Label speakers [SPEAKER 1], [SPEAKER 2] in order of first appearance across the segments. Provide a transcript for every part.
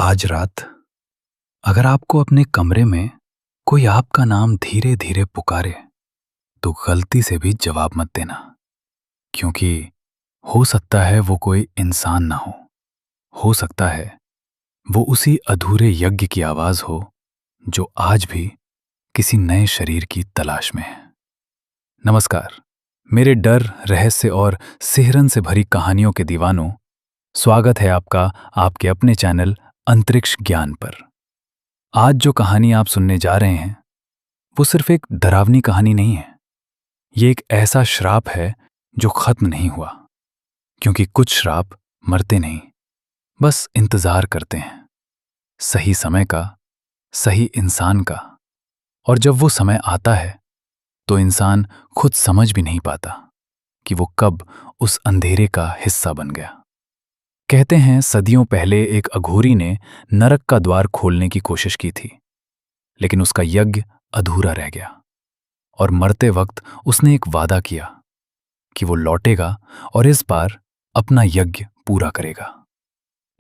[SPEAKER 1] आज रात अगर आपको अपने कमरे में कोई आपका नाम धीरे धीरे पुकारे तो गलती से भी जवाब मत देना, क्योंकि हो सकता है वो कोई इंसान ना हो सकता है वो उसी अधूरे यज्ञ की आवाज हो जो आज भी किसी नए शरीर की तलाश में है। नमस्कार, मेरे डर, रहस्य और सिहरन से भरी कहानियों के दीवानों, स्वागत है आपका आपके अपने चैनल अंतरिक्ष ज्ञान पर। आज जो कहानी आप सुनने जा रहे हैं वो सिर्फ एक डरावनी कहानी नहीं है। ये एक ऐसा श्राप है जो खत्म नहीं हुआ, क्योंकि कुछ श्राप मरते नहीं, बस इंतजार करते हैं सही समय का, सही इंसान का। और जब वो समय आता है तो इंसान खुद समझ भी नहीं पाता कि वो कब उस अंधेरे का हिस्सा बन गया। कहते हैं सदियों पहले एक अघोरी ने नरक का द्वार खोलने की कोशिश की थी, लेकिन उसका यज्ञ अधूरा रह गया। और मरते वक्त उसने एक वादा किया कि वो लौटेगा और इस बार अपना यज्ञ पूरा करेगा।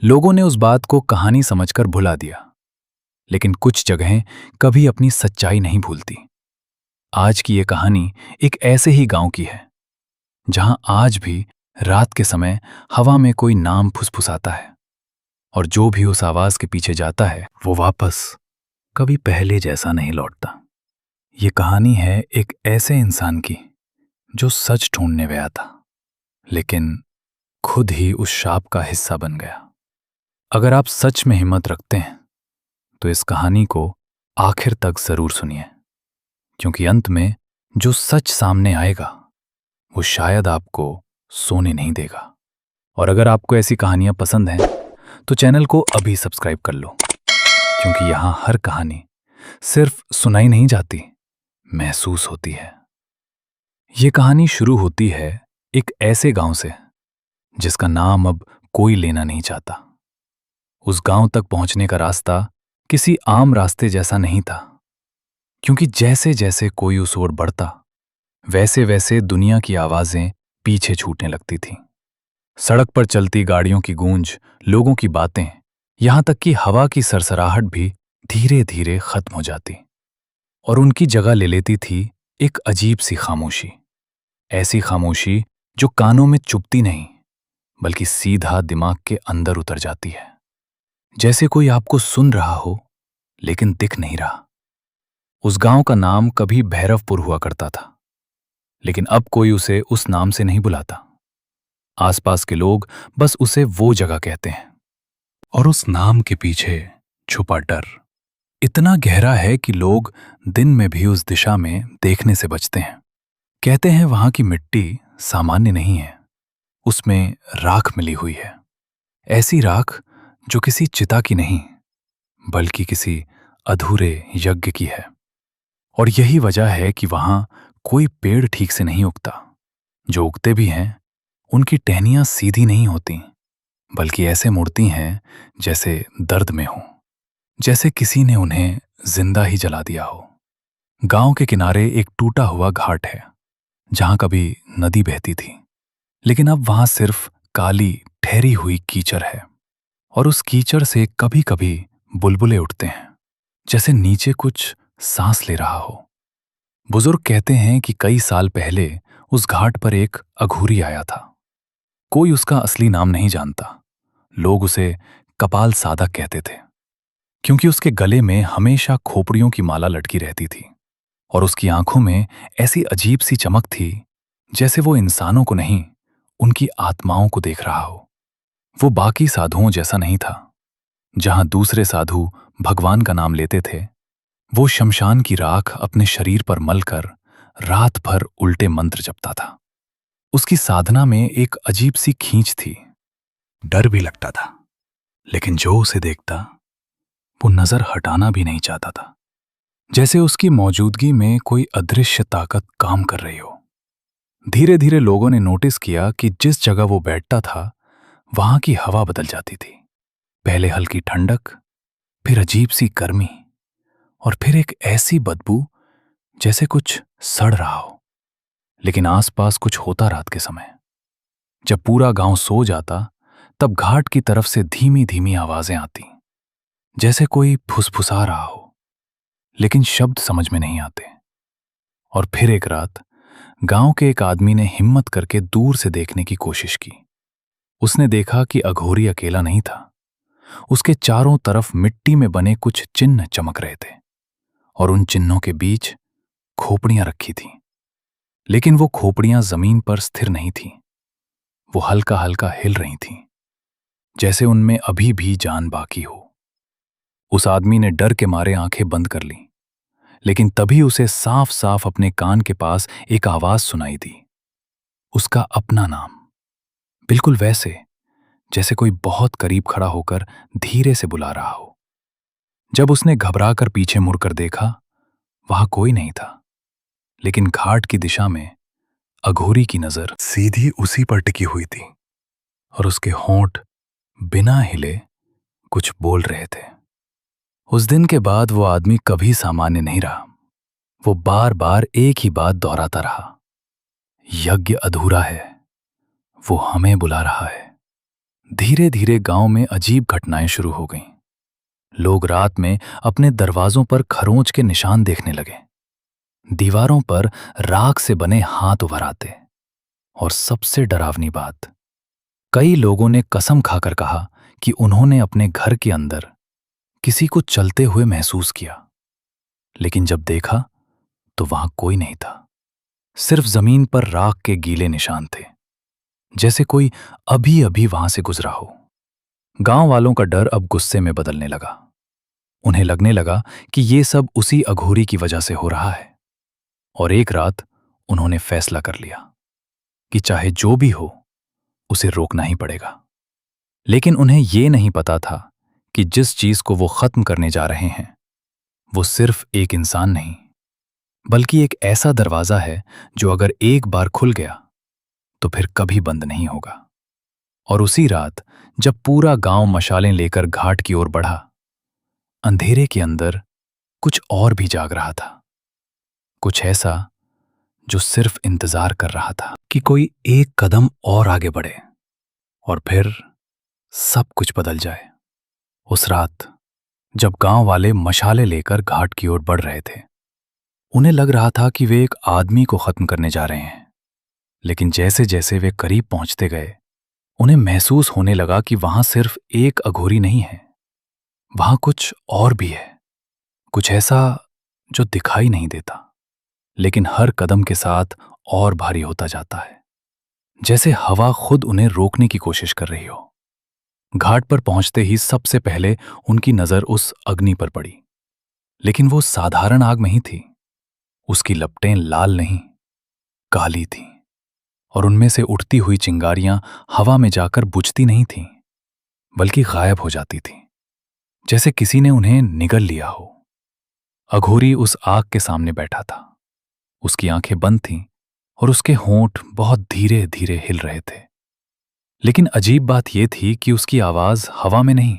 [SPEAKER 1] लोगों ने उस बात को कहानी समझकर भुला दिया, लेकिन कुछ जगहें कभी अपनी सच्चाई नहीं भूलती। आज की ये कहानी एक ऐसे ही गांव की है जहां आज भी रात के समय हवा में कोई नाम फुसफुसाता है, और जो भी उस आवाज के पीछे जाता है वो वापस कभी पहले जैसा नहीं लौटता। ये कहानी है एक ऐसे इंसान की जो सच ढूंढने गया था, लेकिन खुद ही उस शाप का हिस्सा बन गया। अगर आप सच में हिम्मत रखते हैं तो इस कहानी को आखिर तक जरूर सुनिए, क्योंकि अंत में जो सच सामने आएगा वो शायद आपको सोने नहीं देगा। और अगर आपको ऐसी कहानियां पसंद हैं तो चैनल को अभी सब्सक्राइब कर लो, क्योंकि यहां हर कहानी सिर्फ सुनाई नहीं जाती, महसूस होती है। ये कहानी शुरू होती है एक ऐसे गांव से जिसका नाम अब कोई लेना नहीं चाहता। उस गांव तक पहुंचने का रास्ता किसी आम रास्ते जैसा नहीं था, क्योंकि जैसे जैसे कोई उस ओर बढ़ता वैसे वैसे दुनिया की आवाजें पीछे छूटने लगती थीं। सड़क पर चलती गाड़ियों की गूंज, लोगों की बातें, यहां तक कि हवा की सरसराहट भी धीरे धीरे खत्म हो जाती और उनकी जगह ले लेती थी एक अजीब सी खामोशी। ऐसी खामोशी जो कानों में चुभती नहीं, बल्कि सीधा दिमाग के अंदर उतर जाती है, जैसे कोई आपको सुन रहा हो लेकिन दिख नहीं रहा। उस गांव का नाम कभी भैरवपुर हुआ करता था, लेकिन अब कोई उसे उस नाम से नहीं बुलाता। आसपास के लोग बस उसे वो जगह कहते हैं। और उस नाम के पीछे छुपा डर इतना गहरा है कि लोग दिन में भी उस दिशा में देखने से बचते हैं। कहते हैं वहां की मिट्टी सामान्य नहीं है, उसमें राख मिली हुई है। ऐसी राख जो किसी चिता की नहीं, बल्कि किसी अधूरे यज्ञ की है। और यही वजह है कि वहां कोई पेड़ ठीक से नहीं उगता। जो उगते भी हैं उनकी टहनियां सीधी नहीं होती, बल्कि ऐसे मुड़ती हैं जैसे दर्द में हो, जैसे किसी ने उन्हें जिंदा ही जला दिया हो। गांव के किनारे एक टूटा हुआ घाट है जहां कभी नदी बहती थी, लेकिन अब वहां सिर्फ काली ठहरी हुई कीचड़ है। और उस कीचड़ से कभी कभी बुलबुले उठते हैं, जैसे नीचे कुछ सांस ले रहा हो। बुजुर्ग कहते हैं कि कई साल पहले उस घाट पर एक अघोरी आया था। कोई उसका असली नाम नहीं जानता। लोग उसे कपाल साधक कहते थे, क्योंकि उसके गले में हमेशा खोपड़ियों की माला लटकी रहती थी और उसकी आंखों में ऐसी अजीब सी चमक थी जैसे वो इंसानों को नहीं, उनकी आत्माओं को देख रहा हो। वो बाकी साधुओं जैसा नहीं था। जहां दूसरे साधु भगवान का नाम लेते थे, वो शमशान की राख अपने शरीर पर मलकर रात भर उल्टे मंत्र जपता था। उसकी साधना में एक अजीब सी खींच थी। डर भी लगता था, लेकिन जो उसे देखता वो नजर हटाना भी नहीं चाहता था, जैसे उसकी मौजूदगी में कोई अदृश्य ताकत काम कर रही हो। धीरे धीरे लोगों ने नोटिस किया कि जिस जगह वो बैठता था वहां की हवा बदल जाती थी। पहले हल्की ठंडक, फिर अजीब सी गर्मी, और फिर एक ऐसी बदबू जैसे कुछ सड़ रहा हो। लेकिन आसपास कुछ होता रात के समय। जब पूरा गांव सो जाता तब घाट की तरफ से धीमी धीमी आवाजें आती, जैसे कोई फुसफुसा रहा हो, लेकिन शब्द समझ में नहीं आते। और फिर एक रात गांव के एक आदमी ने हिम्मत करके दूर से देखने की कोशिश की। उसने देखा कि अघोरी अकेला नहीं था। उसके चारों तरफ मिट्टी में बने कुछ चिन्ह चमक रहे थे और उन चिन्हों के बीच खोपड़ियां रखी थीं। लेकिन वो खोपड़ियां जमीन पर स्थिर नहीं थीं। वो हल्का हल्का हिल रही थीं, जैसे उनमें अभी भी जान बाकी हो। उस आदमी ने डर के मारे आंखें बंद कर लीं, लेकिन तभी उसे साफ साफ अपने कान के पास एक आवाज सुनाई दी। उसका अपना नाम, बिल्कुल वैसे जैसे कोई बहुत करीब खड़ा होकर धीरे से बुला रहा हो। जब उसने घबरा कर पीछे मुड़कर देखा, वहां कोई नहीं था, लेकिन घाट की दिशा में अघोरी की नजर सीधी उसी पर टिकी हुई थी और उसके होंठ बिना हिले कुछ बोल रहे थे। उस दिन के बाद वो आदमी कभी सामान्य नहीं रहा। वो बार बार एक ही बात दोहराता रहा, यज्ञ अधूरा है, वो हमें बुला रहा है। धीरे धीरे गांव में अजीब घटनाएं शुरू हो गईं। लोग रात में अपने दरवाजों पर खरोंच के निशान देखने लगे। दीवारों पर राख से बने हाथ उभर आते। और सबसे डरावनी बात, कई लोगों ने कसम खाकर कहा कि उन्होंने अपने घर के अंदर किसी को चलते हुए महसूस किया। लेकिन जब देखा तो वहां कोई नहीं था। सिर्फ जमीन पर राख के गीले निशान थे, जैसे कोई अभी अभी वहां से गुजरा हो। गांव वालों का डर अब गुस्से में बदलने लगा। उन्हें लगने लगा कि ये सब उसी अघोरी की वजह से हो रहा है। और एक रात उन्होंने फैसला कर लिया कि चाहे जो भी हो, उसे रोकना ही पड़ेगा। लेकिन उन्हें यह नहीं पता था कि जिस चीज को वो खत्म करने जा रहे हैं, वो सिर्फ एक इंसान नहीं, बल्कि एक ऐसा दरवाजा है जो अगर एक बार खुल गया तो फिर कभी बंद नहीं होगा। और उसी रात जब पूरा गांव मशालें लेकर घाट की ओर बढ़ा, अंधेरे के अंदर कुछ और भी जाग रहा था। कुछ ऐसा जो सिर्फ इंतजार कर रहा था कि कोई एक कदम और आगे बढ़े और फिर सब कुछ बदल जाए। उस रात जब गांव वाले मशाले लेकर घाट की ओर बढ़ रहे थे, उन्हें लग रहा था कि वे एक आदमी को खत्म करने जा रहे हैं। लेकिन जैसे जैसे वे करीब पहुंचते गए, उन्हें महसूस होने लगा कि वहां सिर्फ एक अघोरी नहीं है, वहां कुछ और भी है। कुछ ऐसा जो दिखाई नहीं देता, लेकिन हर कदम के साथ और भारी होता जाता है, जैसे हवा खुद उन्हें रोकने की कोशिश कर रही हो। घाट पर पहुंचते ही सबसे पहले उनकी नजर उस अग्नि पर पड़ी। लेकिन वो साधारण आग नहीं थी। उसकी लपटें लाल नहीं, काली थीं, और उनमें से उठती हुई चिंगारियां हवा में जाकर बुझती नहीं थीं, बल्कि गायब हो जाती थीं, जैसे किसी ने उन्हें निगल लिया हो। अघोरी उस आग के सामने बैठा था। उसकी आंखें बंद थीं और उसके होंठ बहुत धीरे धीरे हिल रहे थे। लेकिन अजीब बात यह थी कि उसकी आवाज हवा में नहीं,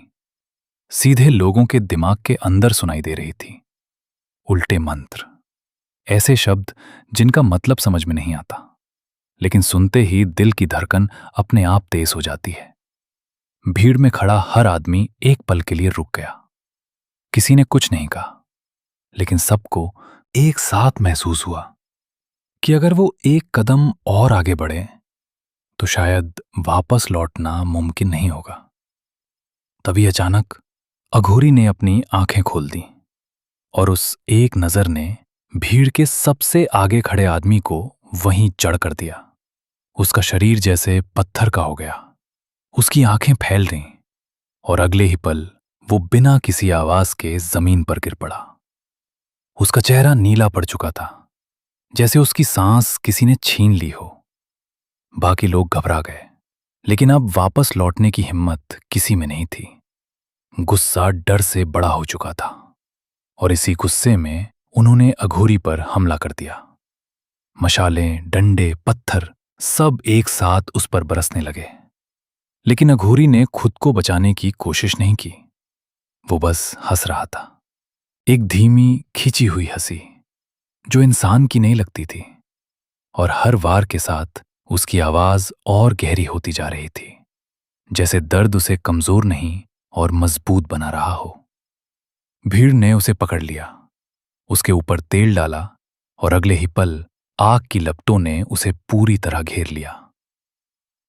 [SPEAKER 1] सीधे लोगों के दिमाग के अंदर सुनाई दे रही थी। उल्टे मंत्र, ऐसे शब्द जिनका मतलब समझ में नहीं आता, लेकिन सुनते ही दिल की धड़कन अपने आप तेज हो जाती है। भीड़ में खड़ा हर आदमी एक पल के लिए रुक गया। किसी ने कुछ नहीं कहा, लेकिन सबको एक साथ महसूस हुआ कि अगर वो एक कदम और आगे बढ़े तो शायद वापस लौटना मुमकिन नहीं होगा। तभी अचानक अघोरी ने अपनी आंखें खोल दी और उस एक नजर ने भीड़ के सबसे आगे खड़े आदमी को वहीं जड़ कर दिया। उसका शरीर जैसे पत्थर का हो गया। उसकी आंखें फैल गईं और अगले ही पल वो बिना किसी आवाज के जमीन पर गिर पड़ा। उसका चेहरा नीला पड़ चुका था, जैसे उसकी सांस किसी ने छीन ली हो। बाकी लोग घबरा गए, लेकिन अब वापस लौटने की हिम्मत किसी में नहीं थी। गुस्सा डर से बड़ा हो चुका था और इसी गुस्से में उन्होंने अघोरी पर हमला कर दिया। मशालें, डंडे, पत्थर सब एक साथ उस पर बरसने लगे। लेकिन अघोरी ने खुद को बचाने की कोशिश नहीं की। वो बस हंस रहा था, एक धीमी खिंची हुई हंसी जो इंसान की नहीं लगती थी। और हर वार के साथ उसकी आवाज और गहरी होती जा रही थी, जैसे दर्द उसे कमजोर नहीं और मजबूत बना रहा हो। भीड़ ने उसे पकड़ लिया, उसके ऊपर तेल डाला और अगले ही पल आग की लपटों ने उसे पूरी तरह घेर लिया।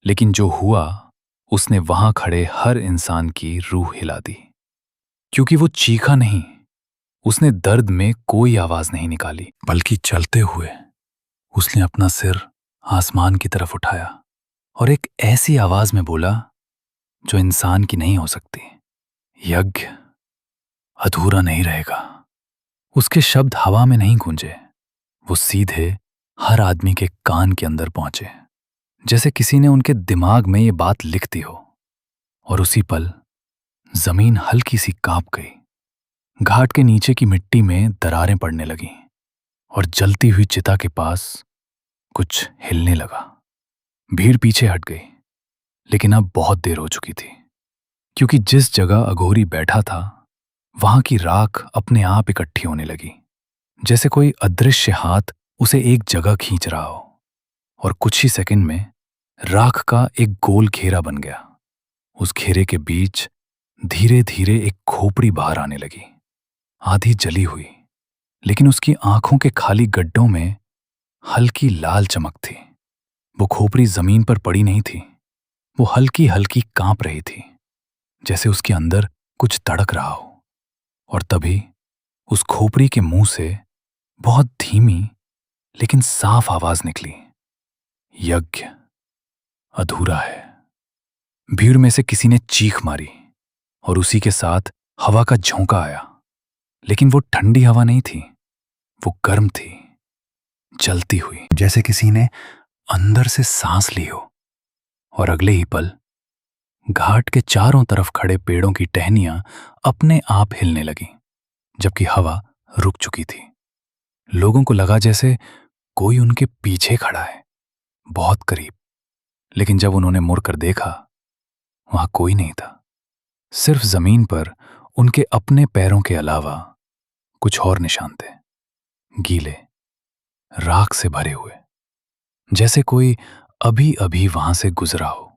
[SPEAKER 1] लेकिन जो हुआ, उसने वहां खड़े हर इंसान की रूह हिला दी। क्योंकि वो चीखा नहीं, उसने दर्द में कोई आवाज नहीं निकाली, बल्कि चलते हुए उसने अपना सिर आसमान की तरफ उठाया और एक ऐसी आवाज में बोला जो इंसान की नहीं हो सकती, यज्ञ अधूरा नहीं रहेगा। उसके शब्द हवा में नहीं गूंजे, वो सीधे हर आदमी के कान के अंदर पहुंचे, जैसे किसी ने उनके दिमाग में ये बात लिख दी हो। और उसी पल जमीन हल्की सी कांप गई, घाट के नीचे की मिट्टी में दरारें पड़ने लगीं और जलती हुई चिता के पास कुछ हिलने लगा। भीड़ पीछे हट गई, लेकिन अब बहुत देर हो चुकी थी, क्योंकि जिस जगह अघोरी बैठा था वहां की राख अपने आप इकट्ठी होने लगी, जैसे कोई अदृश्य हाथ उसे एक जगह खींच रहा हो। और कुछ ही सेकंड में राख का एक गोल घेरा बन गया। उस घेरे के बीच धीरे धीरे एक खोपड़ी बाहर आने लगी, आधी जली हुई, लेकिन उसकी आंखों के खाली गड्ढों में हल्की लाल चमक थी। वो खोपड़ी जमीन पर पड़ी नहीं थी, वो हल्की हल्की कांप रही थी, जैसे उसके अंदर कुछ तड़क रहा हो। और तभी उस खोपड़ी के मुंह से बहुत धीमी लेकिन साफ आवाज निकली, यज्ञ अधूरा है। भीड़ में से किसी ने चीख मारी और उसी के साथ हवा का झोंका आया, लेकिन वो ठंडी हवा नहीं थी, वो गर्म थी, जलती हुई, जैसे किसी ने अंदर से सांस ली हो। और अगले ही पल घाट के चारों तरफ खड़े पेड़ों की टहनियां अपने आप हिलने लगीं, जबकि हवा रुक चुकी थी। लोगों को लगा जैसे कोई उनके पीछे खड़ा है, बहुत करीब। लेकिन जब उन्होंने मुड़कर देखा, वहां कोई नहीं था। सिर्फ जमीन पर उनके अपने पैरों के अलावा कुछ और निशान थे, गीले, राख से भरे हुए, जैसे कोई अभी अभी वहां से गुजरा हो।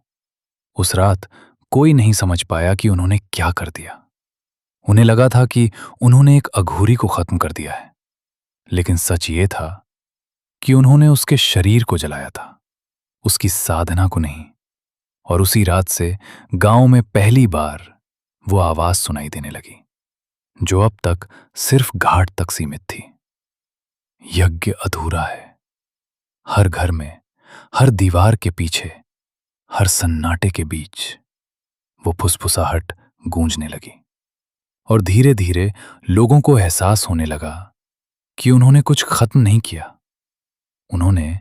[SPEAKER 1] उस रात कोई नहीं समझ पाया कि उन्होंने क्या कर दिया। उन्हें लगा था कि उन्होंने एक अघोरी को खत्म कर दिया है, लेकिन सच ये था कि उन्होंने उसके शरीर को जलाया था, उसकी साधना को नहीं। और उसी रात से गांव में पहली बार वो आवाज सुनाई देने लगी, जो अब तक सिर्फ घाट तक सीमित थी, यज्ञ अधूरा है। हर घर में, हर दीवार के पीछे, हर सन्नाटे के बीच वो फुसफुसाहट गूंजने लगी। और धीरे धीरे लोगों को एहसास होने लगा कि उन्होंने कुछ खत्म नहीं किया, उन्होंने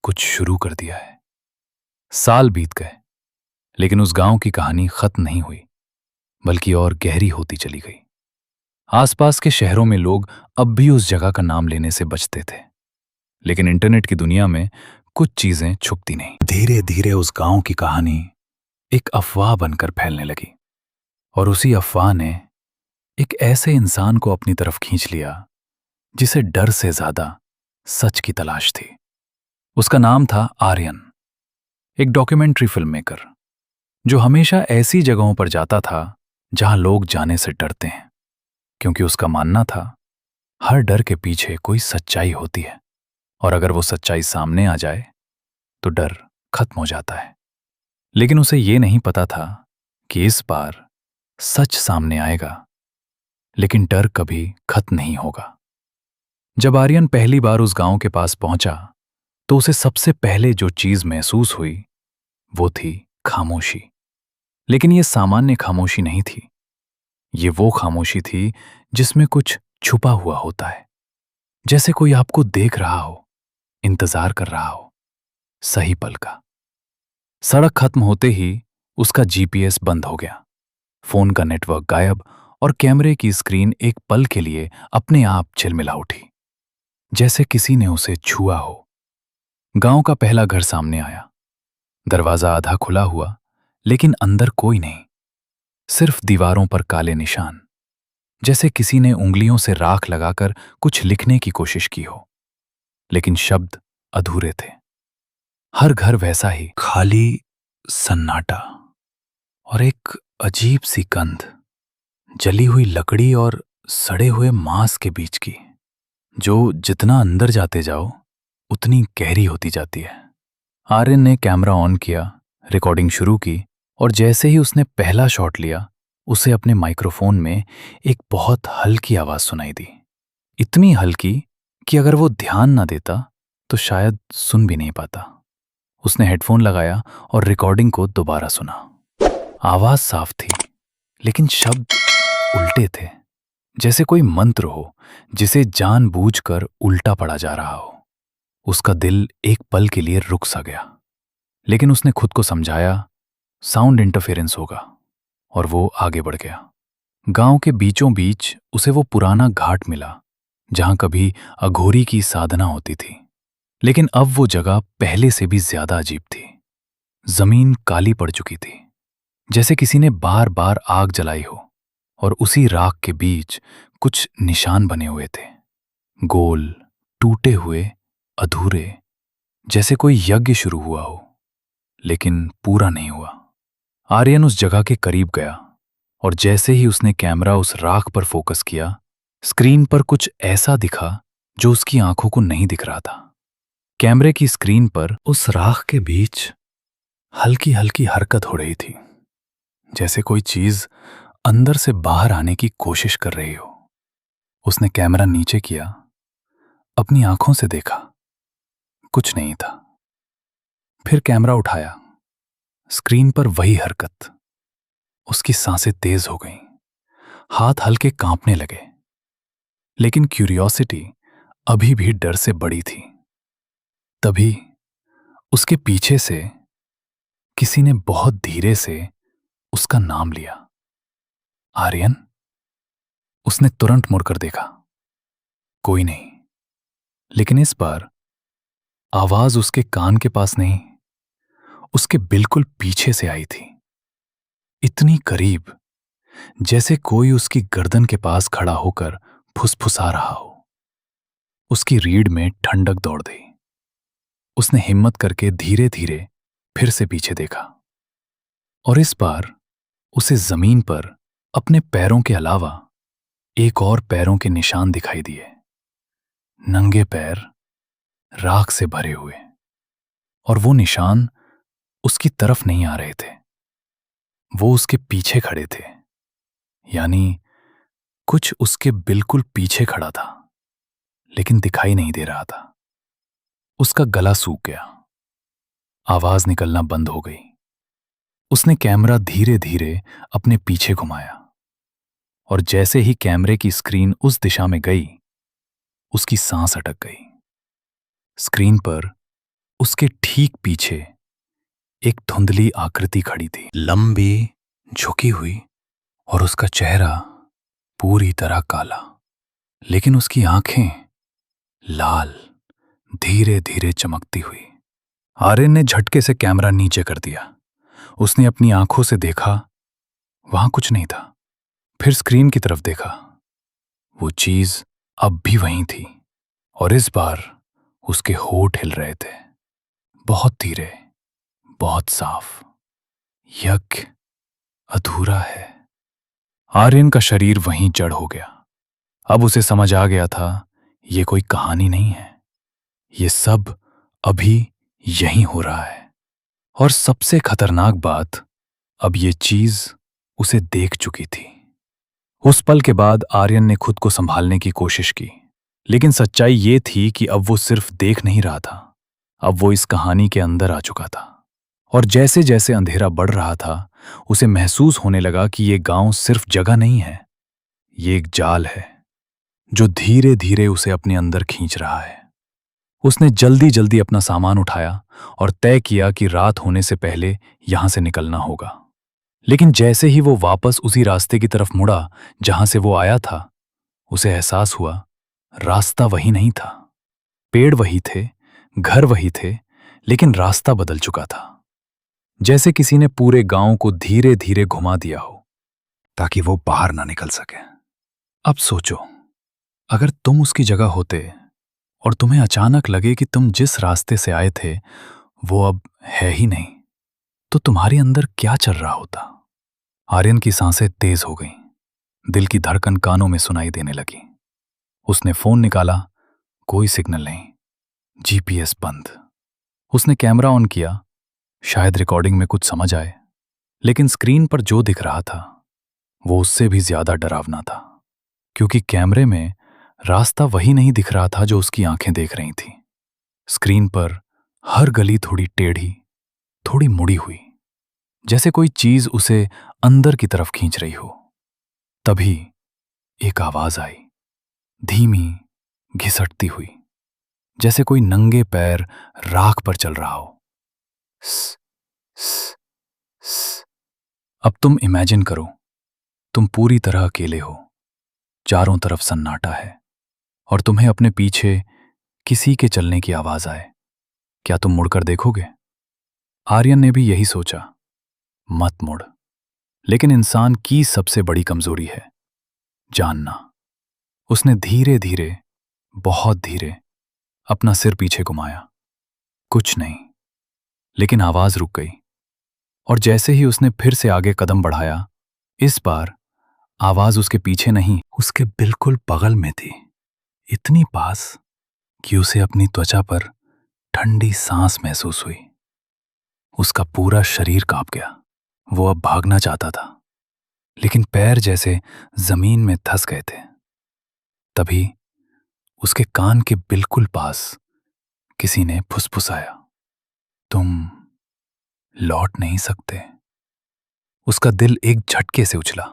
[SPEAKER 1] कुछ शुरू कर दिया है। साल बीत गए, लेकिन उस गांव की कहानी खत्म नहीं हुई, बल्कि और गहरी होती चली गई। आसपास के शहरों में लोग अब भी उस जगह का नाम लेने से बचते थे, लेकिन इंटरनेट की दुनिया में कुछ चीजें छुपती नहीं। धीरे धीरे उस गांव की कहानी एक अफवाह बनकर फैलने लगी, और उसी अफवाह ने एक ऐसे इंसान को अपनी तरफ खींच लिया जिसे डर से ज्यादा सच की तलाश थी। उसका नाम था आर्यन, एक डॉक्यूमेंट्री फिल्म मेकर जो हमेशा ऐसी जगहों पर जाता था जहां लोग जाने से डरते हैं, क्योंकि उसका मानना था हर डर के पीछे कोई सच्चाई होती है, और अगर वो सच्चाई सामने आ जाए तो डर खत्म हो जाता है। लेकिन उसे ये नहीं पता था कि इस बार सच सामने आएगा, लेकिन डर कभी खत्म नहीं होगा। जब आर्यन पहली बार उस गांव के पास पहुंचा तो उसे सबसे पहले जो चीज महसूस हुई वो थी खामोशी। लेकिन ये सामान्य खामोशी नहीं थी, ये वो खामोशी थी जिसमें कुछ छुपा हुआ होता है, जैसे कोई आपको देख रहा हो, इंतजार कर रहा हो, सही पल का। सड़क खत्म होते ही उसका जीपीएस बंद हो गया, फोन का नेटवर्क गायब, और कैमरे की स्क्रीन एक पल के लिए अपने आप झिलमिला उठी, जैसे किसी ने उसे छुआ हो। गांव का पहला घर सामने आया। दरवाजा आधा खुला हुआ, लेकिन अंदर कोई नहीं, सिर्फ दीवारों पर काले निशान, जैसे किसी ने उंगलियों से राख लगाकर कुछ लिखने की कोशिश की हो, लेकिन शब्द अधूरे थे। हर घर वैसा ही, खाली, सन्नाटा, और एक अजीब सी गंध जली हुई लकड़ी और सड़े हुए मांस के बीच की, जो जितना अंदर जाते जाओ उतनी गहरी होती जाती है। आर्यन ने कैमरा ऑन किया, रिकॉर्डिंग शुरू की, और जैसे ही उसने पहला शॉट लिया, उसे अपने माइक्रोफोन में एक बहुत हल्की आवाज सुनाई दी। इतनी हल्की कि अगर वो ध्यान ना देता तो शायद सुन भी नहीं पाता। उसने हेडफोन लगाया और रिकॉर्डिंग को दोबारा सुना। आवाज साफ थी, लेकिन शब्द उल्टे थे, जैसे कोई मंत्र हो जिसे जानबूझकर उल्टा पढ़ा जा रहा हो। उसका दिल एक पल के लिए रुक सा गया, लेकिन उसने खुद को समझाया साउंड इंटरफेरेंस होगा, और वो आगे बढ़ गया। गांव के बीचों बीच उसे वो पुराना घाट मिला जहां कभी अघोरी की साधना होती थी, लेकिन अब वो जगह पहले से भी ज्यादा अजीब थी। जमीन काली पड़ चुकी थी, जैसे किसी ने बार बार आग जलाई हो, और उसी राख के बीच कुछ निशान बने हुए थे, गोल, टूटे हुए, अधूरे, जैसे कोई यज्ञ शुरू हुआ हो लेकिन पूरा नहीं हुआ। आर्यन उस जगह के करीब गया, और जैसे ही उसने कैमरा उस राख पर फोकस किया, स्क्रीन पर कुछ ऐसा दिखा जो उसकी आंखों को नहीं दिख रहा था। कैमरे की स्क्रीन पर उस राख के बीच हल्की हल्की हरकत हो रही थी, जैसे कोई चीज अंदर से बाहर आने की कोशिश कर रही हो। उसने कैमरा नीचे किया, अपनी आंखों से देखा, कुछ नहीं था। फिर कैमरा उठाया, स्क्रीन पर वही हरकत। उसकी सांसें तेज हो गईं, हाथ हल्के कांपने लगे, लेकिन क्यूरियोसिटी अभी भी डर से बड़ी थी। तभी उसके पीछे से किसी ने बहुत धीरे से उसका नाम लिया, आर्यन। उसने तुरंत मुड़कर देखा, कोई नहीं, लेकिन इस बार आवाज उसके कान के पास नहीं, उसके बिल्कुल पीछे से आई थी, इतनी करीब जैसे कोई उसकी गर्दन के पास खड़ा होकर फुसफुसा रहा हो। उसकी रीढ़ में ठंडक दौड़ गई। उसने हिम्मत करके धीरे धीरे फिर से पीछे देखा, और इस बार उसे जमीन पर अपने पैरों के अलावा एक और पैरों के निशान दिखाई दिए। नंगे पैर, राख से भरे हुए, और वो निशान उसकी तरफ नहीं आ रहे थे, वो उसके पीछे खड़े थे। यानी कुछ उसके बिल्कुल पीछे खड़ा था, लेकिन दिखाई नहीं दे रहा था। उसका गला सूख गया, आवाज निकलना बंद हो गई। उसने कैमरा धीरे धीरे अपने पीछे घुमाया, और जैसे ही कैमरे की स्क्रीन उस दिशा में गई, उसकी सांस अटक गई। स्क्रीन पर उसके ठीक पीछे एक धुंधली आकृति खड़ी थी, लंबी, झुकी हुई, और उसका चेहरा पूरी तरह काला, लेकिन उसकी आंखें लाल, धीरे धीरे चमकती हुई। आर्यन ने झटके से कैमरा नीचे कर दिया। उसने अपनी आंखों से देखा, वहां कुछ नहीं था। फिर स्क्रीन की तरफ देखा, वो चीज अब भी वहीं थी, और इस बार उसके होठ हिल रहे थे, बहुत धीरे, बहुत साफ। यज्ञ अधूरा है। आर्यन का शरीर वहीं जड़ हो गया। अब उसे समझ आ गया था, ये कोई कहानी नहीं है, ये सब अभी यहीं हो रहा है। और सबसे खतरनाक बात, अब ये चीज उसे देख चुकी थी। उस पल के बाद आर्यन ने खुद को संभालने की कोशिश की, लेकिन सच्चाई ये थी कि अब वो सिर्फ देख नहीं रहा था, अब वो इस कहानी के अंदर आ चुका था। और जैसे जैसे अंधेरा बढ़ रहा था, उसे महसूस होने लगा कि ये गांव सिर्फ जगह नहीं है, ये एक जाल है जो धीरे धीरे उसे अपने अंदर खींच रहा है। उसने जल्दी जल्दी अपना सामान उठाया और तय किया कि रात होने से पहले यहां से निकलना होगा। लेकिन जैसे ही वो वापस उसी रास्ते की तरफ मुड़ा जहां से वो आया था, उसे एहसास हुआ रास्ता वही नहीं था। पेड़ वही थे, घर वही थे, लेकिन रास्ता बदल चुका था, जैसे किसी ने पूरे गांव को धीरे धीरे घुमा दिया हो ताकि वो बाहर ना निकल सके। अब सोचो, अगर तुम उसकी जगह होते और तुम्हें अचानक लगे कि तुम जिस रास्ते से आए थे वो अब है ही नहीं, तो तुम्हारे अंदर क्या चल रहा होता? आर्यन की सांसें तेज हो गईं। दिल की धड़कन कानों में सुनाई देने लगी। उसने फोन निकाला, कोई सिग्नल नहीं, जीपीएस बंद। उसने कैमरा ऑन किया, शायद रिकॉर्डिंग में कुछ समझ आए, लेकिन स्क्रीन पर जो दिख रहा था वो उससे भी ज्यादा डरावना था, क्योंकि कैमरे में रास्ता वही नहीं दिख रहा था जो उसकी आंखें देख रही थीं। स्क्रीन पर हर गली थोड़ी टेढ़ी, थोड़ी मुड़ी हुई, जैसे कोई चीज उसे अंदर की तरफ खींच रही हो। तभी एक आवाज आई, धीमी, घिसटती हुई, जैसे कोई नंगे पैर राख पर चल रहा हो। स, स, स। अब तुम इमेजिन करो, तुम पूरी तरह अकेले हो, चारों तरफ सन्नाटा है, और तुम्हें अपने पीछे किसी के चलने की आवाज आए। क्या तुम मुड़कर देखोगे? आर्यन ने भी यही सोचा, मत मुड़। लेकिन इंसान की सबसे बड़ी कमजोरी है जानना। उसने धीरे धीरे, बहुत धीरे अपना सिर पीछे घुमाया। कुछ नहीं, लेकिन आवाज रुक गई। और जैसे ही उसने फिर से आगे कदम बढ़ाया, इस बार आवाज उसके पीछे नहीं, उसके बिल्कुल बगल में थी, इतनी पास कि उसे अपनी त्वचा पर ठंडी सांस महसूस हुई। उसका पूरा शरीर कांप गया। वो अब भागना चाहता था, लेकिन पैर जैसे जमीन में धंस गए थे। तभी उसके कान के बिल्कुल पास किसी ने फुसफुसाया, तुम लौट नहीं सकते। उसका दिल एक झटके से उछला।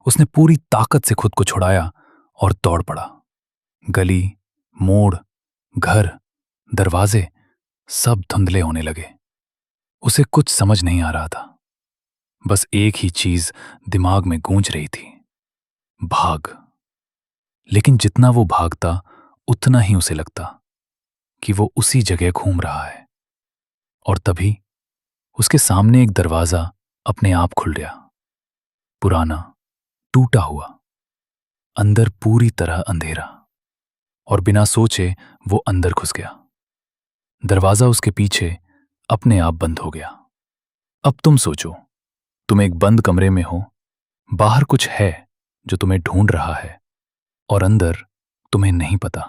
[SPEAKER 1] उसने पूरी ताकत से खुद को छुड़ाया और दौड़ पड़ा। गली, मोड़, घर, दरवाजे सब धुंधले होने लगे। उसे कुछ समझ नहीं आ रहा था। बस एक ही चीज दिमाग में गूंज रही थी, भाग। लेकिन जितना वो भागता, उतना ही उसे लगता कि वो उसी जगह घूम रहा है। और तभी उसके सामने एक दरवाजा अपने आप खुल गया, पुराना, टूटा हुआ, अंदर पूरी तरह अंधेरा। और बिना सोचे वो अंदर घुस गया। दरवाजा उसके पीछे अपने आप बंद हो गया। अब तुम सोचो, तुम एक बंद कमरे में हो, बाहर कुछ है जो तुम्हें ढूंढ रहा है, और अंदर तुम्हें नहीं पता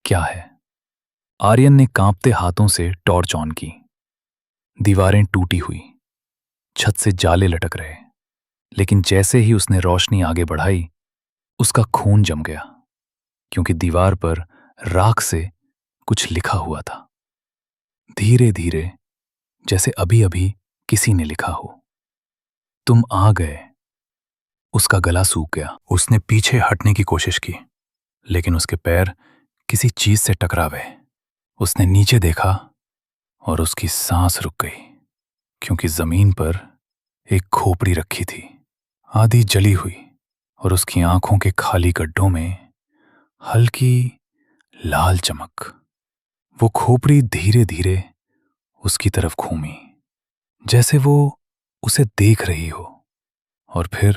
[SPEAKER 1] क्या है। आर्यन ने कांपते हाथों से टॉर्च ऑन की। दीवारें टूटी हुई, छत से जाले लटक रहे, लेकिन जैसे ही उसने रोशनी आगे बढ़ाई, उसका खून जम गया, क्योंकि दीवार पर राख से कुछ लिखा हुआ था, धीरे धीरे, जैसे अभी अभी किसी ने लिखा हो, तुम आ गए। उसका गला सूख गया। उसने पीछे हटने की कोशिश की, लेकिन उसके पैर किसी चीज से टकरा गए। उसने नीचे देखा और उसकी सांस रुक गई, क्योंकि जमीन पर एक खोपड़ी रखी थी, आधी जली हुई, और उसकी आंखों के खाली गड्ढों में हल्की लाल चमक। वो खोपड़ी धीरे धीरे उसकी तरफ घूमी, जैसे वो उसे देख रही हो। और फिर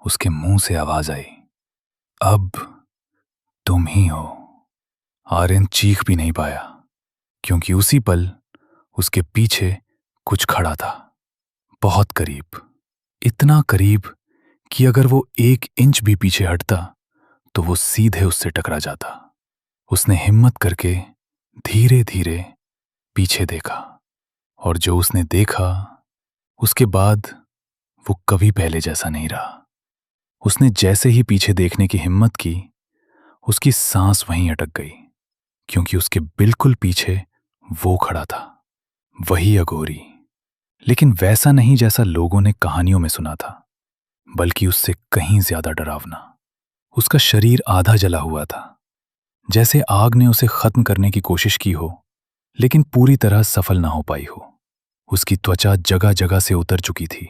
[SPEAKER 1] उसके मुंह से आवाज आई, अब तुम ही हो। आर्यन चीख भी नहीं पाया, क्योंकि उसी पल उसके पीछे कुछ खड़ा था, बहुत करीब, इतना करीब कि अगर वो 1 इंच भी पीछे हटता तो वो सीधे उससे टकरा जाता। उसने हिम्मत करके धीरे धीरे पीछे देखा, और जो उसने देखा, उसके बाद वो कभी पहले जैसा नहीं रहा। उसने जैसे ही पीछे देखने की हिम्मत की, उसकी सांस वहीं अटक गई, क्योंकि उसके बिल्कुल पीछे वो खड़ा था, वही अघोरी। लेकिन वैसा नहीं जैसा लोगों ने कहानियों में सुना था, बल्कि उससे कहीं ज्यादा डरावना। उसका शरीर आधा जला हुआ था, जैसे आग ने उसे खत्म करने की कोशिश की हो, लेकिन पूरी तरह सफल ना हो पाई हो। उसकी त्वचा जगह जगह से उतर चुकी थी,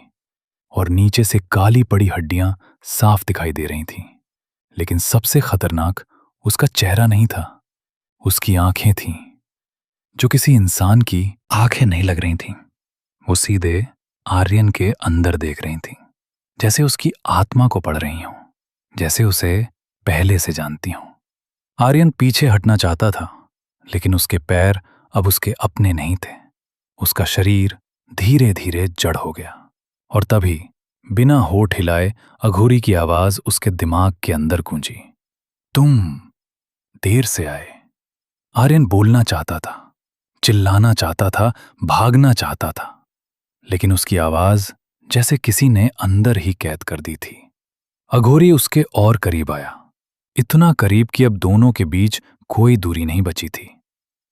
[SPEAKER 1] और नीचे से काली पड़ी हड्डियां साफ दिखाई दे रही थीं। लेकिन सबसे खतरनाक उसका चेहरा नहीं था, उसकी आंखें थीं, जो किसी इंसान की आंखें नहीं लग रही थीं। वो सीधे आर्यन के अंदर देख रही थीं, जैसे उसकी आत्मा को पढ़ रही हों, जैसे उसे पहले से जानती हों। आर्यन पीछे हटना चाहता था, लेकिन उसके पैर अब उसके अपने नहीं थे। उसका शरीर धीरे धीरे जड़ हो गया, और तभी बिना होठ हिलाए अघोरी की आवाज उसके दिमाग के अंदर गूंजी। तुम देर से आए। आर्यन बोलना चाहता था, चिल्लाना चाहता था, भागना चाहता था, लेकिन उसकी आवाज जैसे किसी ने अंदर ही कैद कर दी थी। अघोरी उसके और करीब आया, इतना करीब कि अब दोनों के बीच कोई दूरी नहीं बची थी।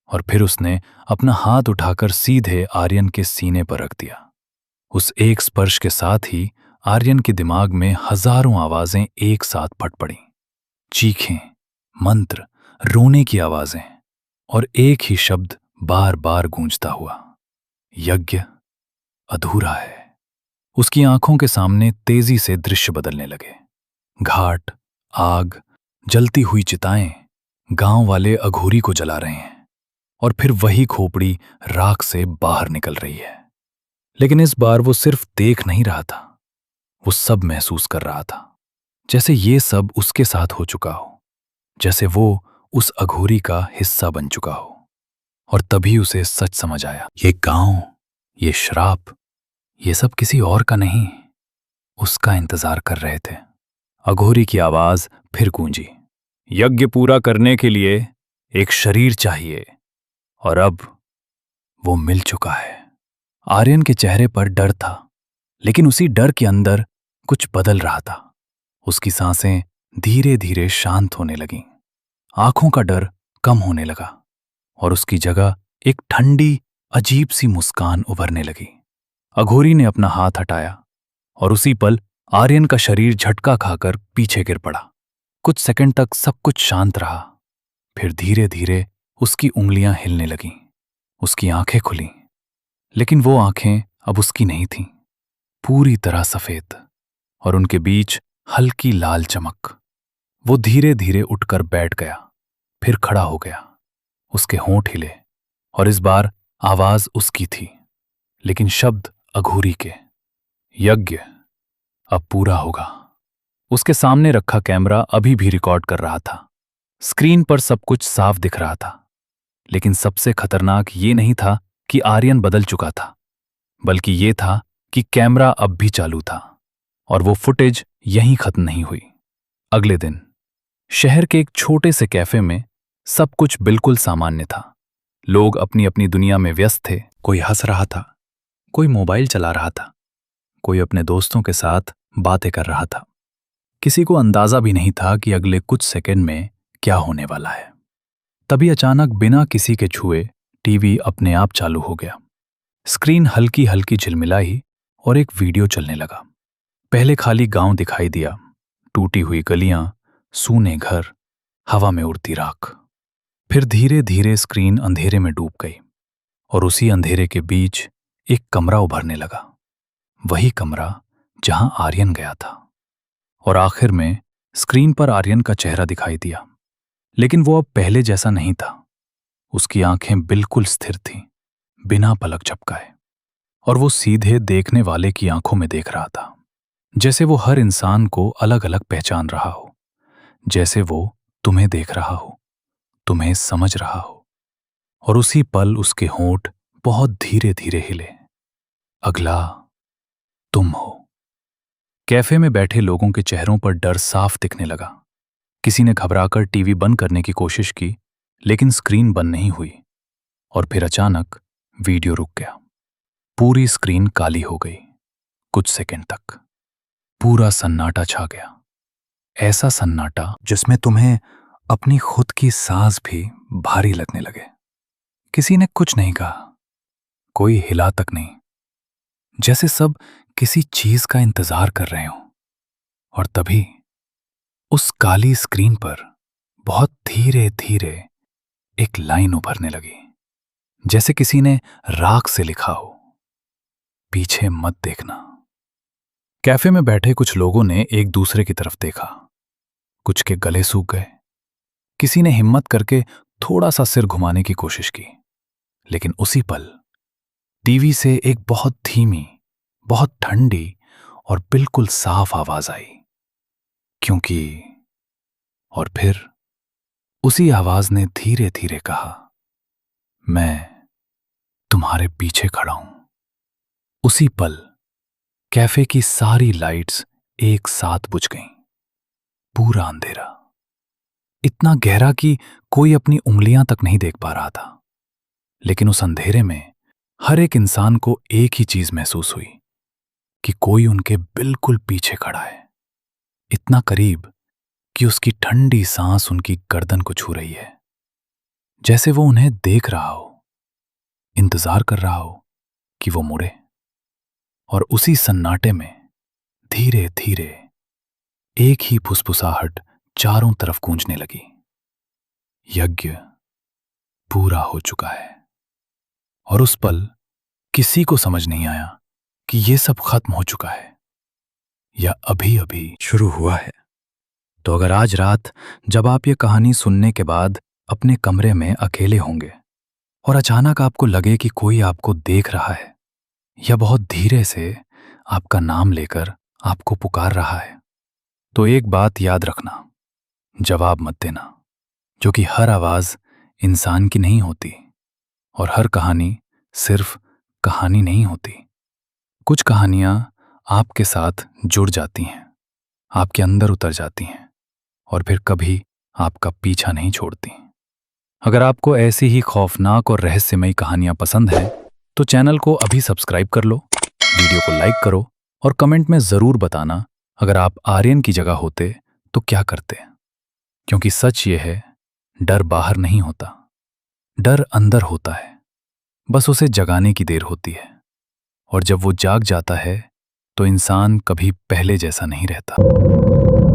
[SPEAKER 1] और फिर उसने अपना हाथ उठाकर सीधे आर्यन के सीने पर रख दिया। उस एक स्पर्श के साथ ही आर्यन के दिमाग में हजारों आवाजें एक साथ फट पड़ीं। चीखें, मंत्र, रोने की आवाजें, और एक ही शब्द बार बार गूंजता हुआ, यज्ञ अधूरा है। उसकी आंखों के सामने तेजी से दृश्य बदलने लगे। घाट, आग, जलती हुई चिताएं, गांव वाले अघोरी को जला रहे हैं, और फिर वही खोपड़ी राख से बाहर निकल रही है। लेकिन इस बार वो सिर्फ देख नहीं रहा था, वो सब महसूस कर रहा था, जैसे ये सब उसके साथ हो चुका हो, जैसे वो उस अघोरी का हिस्सा बन चुका हो। और तभी उसे सच समझ आया, ये गांव, ये श्राप, ये सब किसी और का नहीं, उसका इंतजार कर रहे थे। अघोरी की आवाज फिर गूंजी, यज्ञ पूरा करने के लिए एक शरीर चाहिए, और अब वो मिल चुका है। आर्यन के चेहरे पर डर था, लेकिन उसी डर के अंदर कुछ बदल रहा था। उसकी सांसें धीरे धीरे शांत होने लगीं, आंखों का डर कम होने लगा, और उसकी जगह एक ठंडी अजीब सी मुस्कान उभरने लगी। अघोरी ने अपना हाथ हटाया, और उसी पल आर्यन का शरीर झटका खाकर पीछे गिर पड़ा। कुछ सेकंड तक सब कुछ शांत रहा। फिर धीरे धीरे उसकी उंगलियां हिलने लगीं, उसकी आंखें खुलीं, लेकिन वो आंखें अब उसकी नहीं थीं, पूरी तरह सफेद, और उनके बीच हल्की लाल चमक। वो धीरे धीरे उठकर बैठ गया, फिर खड़ा हो गया। उसके होंठ हिले, और इस बार आवाज उसकी थी, लेकिन शब्द अघोरी के। यज्ञ अब पूरा होगा। उसके सामने रखा कैमरा अभी भी रिकॉर्ड कर रहा था। स्क्रीन पर सब कुछ साफ दिख रहा था, लेकिन सबसे खतरनाक ये नहीं था कि आर्यन बदल चुका था, बल्कि ये था कि कैमरा अब भी चालू था, और वो फुटेज यहीं खत्म नहीं हुई। अगले दिन शहर के एक छोटे से कैफे में सब कुछ बिल्कुल सामान्य था। लोग अपनी अपनी दुनिया में व्यस्त थे। कोई हंस रहा था, कोई मोबाइल चला रहा था, कोई अपने दोस्तों के साथ बातें कर रहा था। किसी को अंदाजा भी नहीं था कि अगले कुछ सेकंड में क्या होने वाला है। तभी अचानक बिना किसी के छुए टीवी अपने आप चालू हो गया। स्क्रीन हल्की हल्की झिलमिलाई और एक वीडियो चलने लगा। पहले खाली गांव दिखाई दिया, टूटी हुई गलियां, सूने घर, हवा में उड़ती राख। फिर धीरे धीरे स्क्रीन अंधेरे में डूब गई, और उसी अंधेरे के बीच एक कमरा उभरने लगा, वही कमरा जहां आर्यन गया था। और आखिर में स्क्रीन पर आर्यन का चेहरा दिखाई दिया, लेकिन वो अब पहले जैसा नहीं था। उसकी आंखें बिल्कुल स्थिर थीं, बिना पलक झपकाए, और वो सीधे देखने वाले की आंखों में देख रहा था, जैसे वो हर इंसान को अलग अलग पहचान रहा हो, जैसे वो तुम्हें देख रहा हो, तुम्हें समझ रहा हो। और उसी पल उसके होंठ बहुत धीरे धीरे हिले। अगला तुम हो। कैफे में बैठे लोगों के चेहरों पर डर साफ दिखने लगा। किसी ने घबराकर टीवी बंद करने की कोशिश की, लेकिन स्क्रीन बंद नहीं हुई। और फिर अचानक वीडियो रुक गया। पूरी स्क्रीन काली हो गई। कुछ सेकंड तक पूरा सन्नाटा छा गया, ऐसा सन्नाटा जिसमें तुम्हें अपनी खुद की सांस भी भारी लगने लगे। किसी ने कुछ नहीं कहा, कोई हिला तक नहीं, जैसे सब किसी चीज का इंतजार कर रहे हो। और तभी उस काली स्क्रीन पर बहुत धीरे धीरे एक लाइन उभरने लगी, जैसे किसी ने राख से लिखा हो, पीछे मत देखना। कैफे में बैठे कुछ लोगों ने एक दूसरे की तरफ देखा। कुछ के गले सूख गए, किसी ने हिम्मत करके थोड़ा सा सिर घुमाने की कोशिश की, लेकिन उसी पल टीवी से एक बहुत धीमी, बहुत ठंडी और बिल्कुल साफ आवाज आई, क्योंकि। और फिर उसी आवाज ने धीरे धीरे कहा, मैं तुम्हारे पीछे खड़ा हूं। उसी पल कैफे की सारी लाइट्स एक साथ बुझ गईं। पूरा अंधेरा, इतना गहरा कि कोई अपनी उंगलियां तक नहीं देख पा रहा था। लेकिन उस अंधेरे में हर एक इंसान को एक ही चीज महसूस हुई कि कोई उनके बिल्कुल पीछे खड़ा है, इतना करीब कि उसकी ठंडी सांस उनकी गर्दन को छू रही है, जैसे वो उन्हें देख रहा हो, इंतजार कर रहा हो कि वो मुड़े। और उसी सन्नाटे में धीरे धीरे एक ही फुसफुसाहट चारों तरफ गूंजने लगी। यज्ञ पूरा हो चुका है। और उस पल किसी को समझ नहीं आया कि ये सब खत्म हो चुका है या अभी अभी शुरू हुआ है। तो अगर आज रात जब आप ये कहानी सुनने के बाद अपने कमरे में अकेले होंगे और अचानक आपको लगे कि कोई आपको देख रहा है या बहुत धीरे से आपका नाम लेकर आपको पुकार रहा है, तो एक बात याद रखना, जवाब मत देना, क्योंकि हर आवाज इंसान की नहीं होती और हर कहानी सिर्फ कहानी नहीं होती। कुछ कहानियां आपके साथ जुड़ जाती हैं, आपके अंदर उतर जाती हैं और फिर कभी आपका पीछा नहीं छोड़ती। अगर आपको ऐसी ही खौफनाक और रहस्यमयी कहानियां पसंद हैं, तो चैनल को अभी सब्सक्राइब कर लो, वीडियो को लाइक करो और कमेंट में जरूर बताना अगर आप आर्यन की जगह होते तो क्या करते। क्योंकि सच ये है, डर बाहर नहीं होता, डर अंदर होता है, बस उसे जगाने की देर होती है। और जब वो जाग जाता है तो इंसान कभी पहले जैसा नहीं रहता।